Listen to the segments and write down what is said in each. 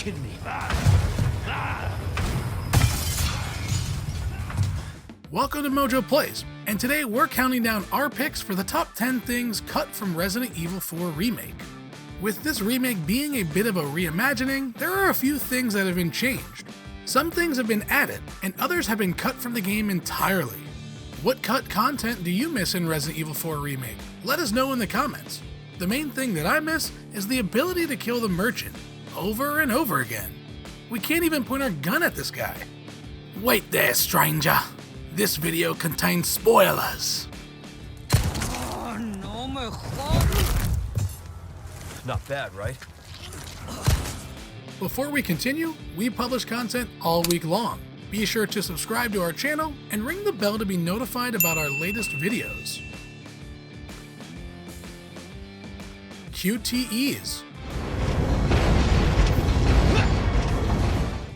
kidding me? Welcome to MojoPlays, and today we're counting down our picks for the top 10 things cut from Resident Evil 4 Remake. With this remake being a bit of a reimagining, there are a few things that have been changed. Some things have been added, and others have been cut from the game entirely. What cut content do you miss in Resident Evil 4 Remake? Let us know in the comments. The main thing that I miss is the ability to kill the merchant, over and over again. We can't even point our gun at this guy. Wait there, stranger. This video contains spoilers. Not bad, right? Before we continue, we publish content all week long. Be sure to subscribe to our channel and ring the bell to be notified about our latest videos. QTEs.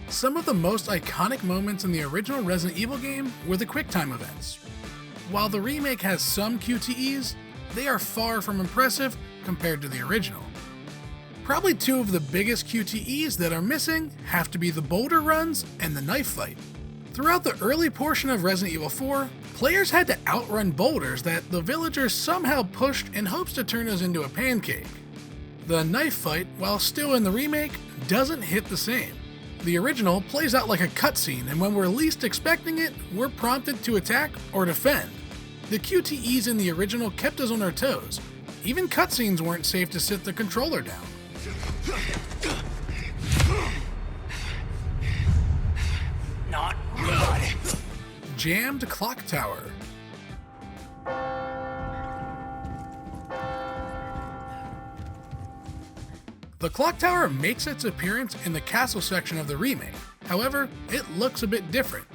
Some of the most iconic moments in the original Resident Evil game were the QuickTime events. While the remake has some QTEs, they are far from impressive compared to the original. Probably two of the biggest QTEs that are missing have to be the boulder runs and the knife fight. Throughout the early portion of Resident Evil 4, players had to outrun boulders that the villagers somehow pushed in hopes to turn us into a pancake. The knife fight, while still in the remake, doesn't hit the same. The original plays out like a cutscene, and when we're least expecting it, we're prompted to attack or defend. The QTEs in the original kept us on our toes. Even cutscenes weren't safe to sit the controller down. Not good. Jammed clock tower. The clock tower makes its appearance in the castle section of the remake. However, it looks a bit different.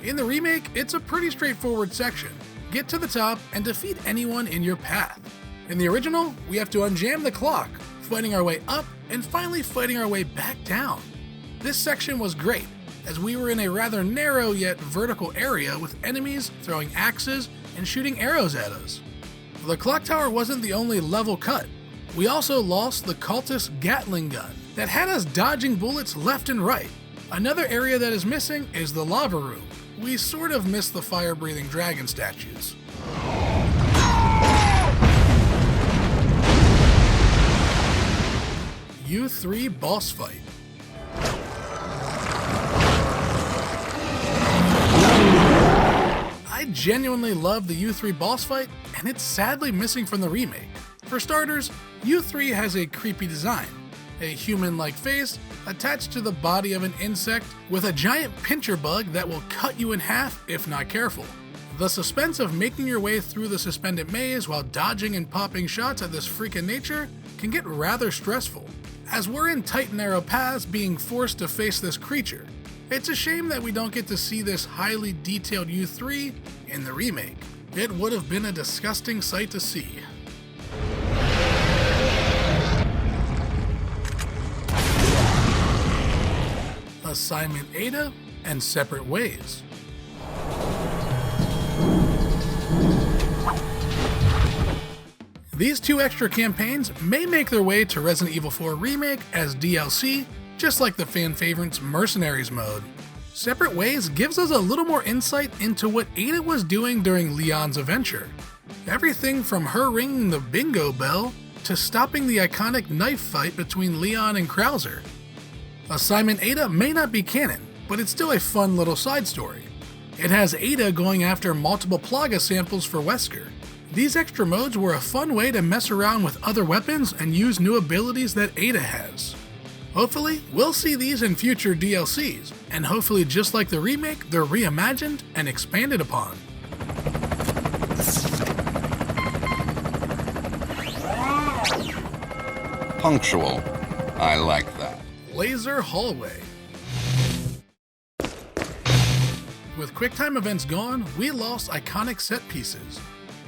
In the remake, it's a pretty straightforward section. Get to the top and defeat anyone in your path. In the original, we have to unjam the clock, fighting our way up and finally fighting our way back down. This section was great, as we were in a rather narrow yet vertical area with enemies throwing axes and shooting arrows at us. The clock tower wasn't the only level cut. We also lost the cultist Gatling gun that had us dodging bullets left and right. Another area that is missing is the lava room. We sort of missed the fire-breathing dragon statues. U3 boss fight. I genuinely love the U3 boss fight, and it's sadly missing from the remake. For starters, U3 has a creepy design. A human-like face attached to the body of an insect with a giant pincher bug that will cut you in half if not careful. The suspense of making your way through the suspended maze while dodging and popping shots at this freak of nature can get rather stressful, as we're in tight narrow paths being forced to face this creature. It's a shame that we don't get to see this highly detailed U3 in the remake. It would have been a disgusting sight to see. Assignment Ada and Separate Ways. These two extra campaigns may make their way to Resident Evil 4 Remake as DLC, just like the fan favorites Mercenaries mode. Separate Ways gives us a little more insight into what Ada was doing during Leon's adventure. Everything from her ringing the bingo bell to stopping the iconic knife fight between Leon and Krauser. Assignment Ada may not be canon, but it's still a fun little side story. It has Ada going after multiple Plaga samples for Wesker. These extra modes were a fun way to mess around with other weapons and use new abilities that Ada has. Hopefully, we'll see these in future DLCs, and hopefully just like the remake, they're reimagined and expanded upon. Punctual. I like that. Laser Hallway. With QuickTime events gone, we lost iconic set pieces.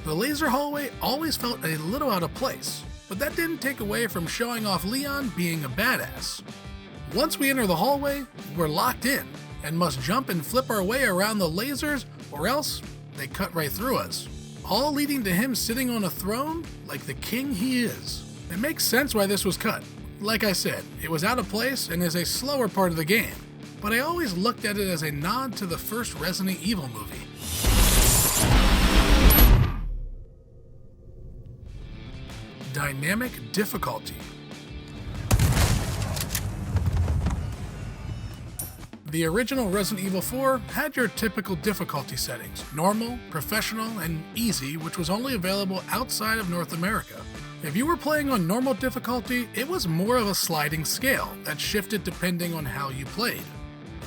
The laser hallway always felt a little out of place, but that didn't take away from showing off Leon being a badass. Once we enter the hallway, we're locked in and must jump and flip our way around the lasers, or else they cut right through us, all leading to him sitting on a throne like the king he is. It makes sense why this was cut. Like I said, it was out of place and is a slower part of the game, but I always looked at it as a nod to the first Resident Evil movie. Dynamic difficulty. The original Resident Evil 4 had your typical difficulty settings: normal, professional, and easy, which was only available outside of North America. If you were playing on normal difficulty, it was more of a sliding scale that shifted depending on how you played.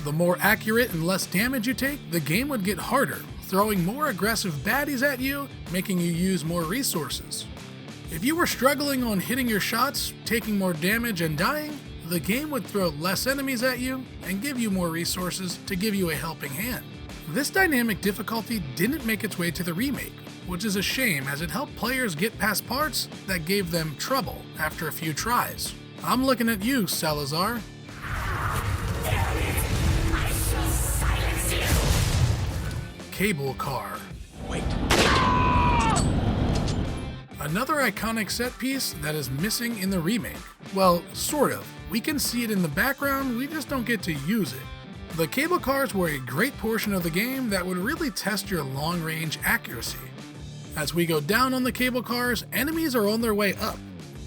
The more accurate and less damage you take, the game would get harder, throwing more aggressive baddies at you, making you use more resources. If you were struggling on hitting your shots, taking more damage, and dying, the game would throw less enemies at you and give you more resources to give you a helping hand. This dynamic difficulty didn't make its way to the remake, which is a shame as it helped players get past parts that gave them trouble after a few tries. I'm looking at you, Salazar. I shall silence you! Cable car. Wait. Another iconic set piece that is missing in the remake. Well, sort of. We can see it in the background, we just don't get to use it. The cable cars were a great portion of the game that would really test your long-range accuracy. As we go down on the cable cars, enemies are on their way up.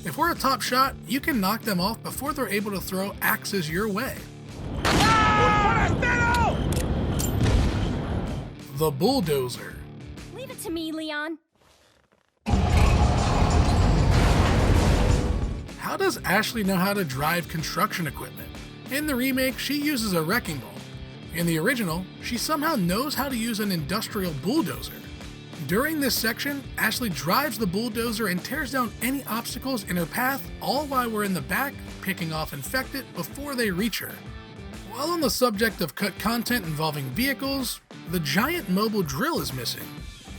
If we're a top shot, you can knock them off before they're able to throw axes your way. The bulldozer. Leave it to me, Leon. How does Ashley know how to drive construction equipment? In the remake, she uses a wrecking ball. In the original, she somehow knows how to use an industrial bulldozer. During this section, Ashley drives the bulldozer and tears down any obstacles in her path, all while we're in the back, picking off infected before they reach her. While on the subject of cut content involving vehicles, the giant mobile drill is missing.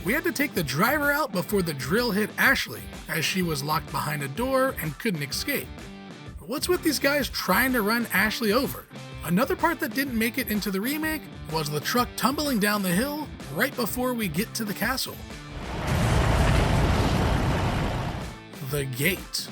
We had to take the driver out before the drill hit Ashley, as she was locked behind a door and couldn't escape. What's with these guys trying to run Ashley over? Another part that didn't make it into the remake was the truck tumbling down the hill right before we get to the castle. The gate.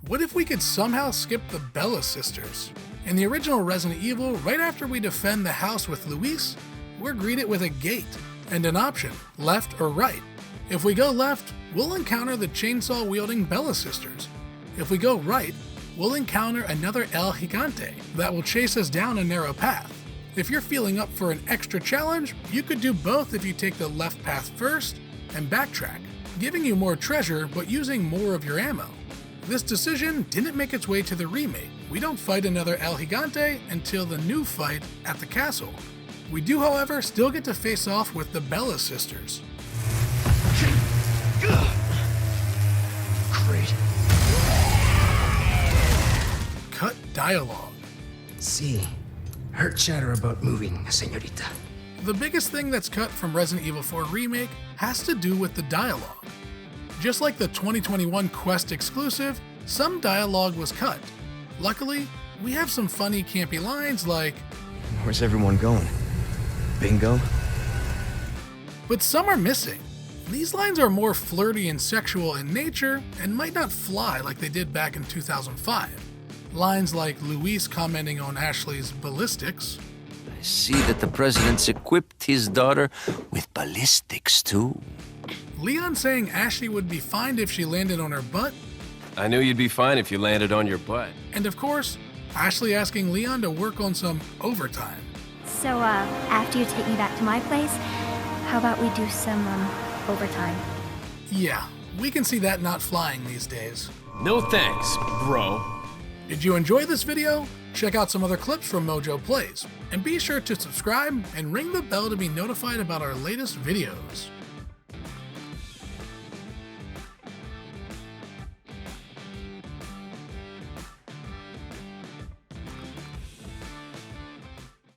What if we could somehow skip the Bella sisters? In the original Resident Evil, right after we defend the house with Luis, we're greeted with a gate and an option, left or right. If we go left, we'll encounter the chainsaw-wielding Bella sisters. If we go right, we'll encounter another El Gigante that will chase us down a narrow path. If you're feeling up for an extra challenge, you could do both if you take the left path first and backtrack, giving you more treasure but using more of your ammo. This decision didn't make its way to the remake. We don't fight another El Gigante until the new fight at the castle. We do, however, still get to face off with the Bella sisters. Great. Cut dialogue. See, heard chatter about moving, señorita. The biggest thing that's cut from Resident Evil 4 Remake has to do with the dialogue. Just like the 2021 Quest exclusive, some dialogue was cut. Luckily, we have some funny, campy lines like, Where's everyone going? Bingo? but some are missing. These lines are more flirty and sexual in nature and might not fly like they did back in 2005. Lines like Luis commenting on Ashley's ballistics, I see that the president's equipped his daughter with ballistics, too. Leon saying Ashley would be fine if she landed on her butt, I knew you'd be fine if you landed on your butt. and of course, Ashley asking Leon to work on some overtime. So, after you take me back to my place, how about we do some, overtime? Yeah, we can see that not flying these days. No thanks, bro. Did you enjoy this video? Check out some other clips from MojoPlays, and be sure to subscribe and ring the bell to be notified about our latest videos.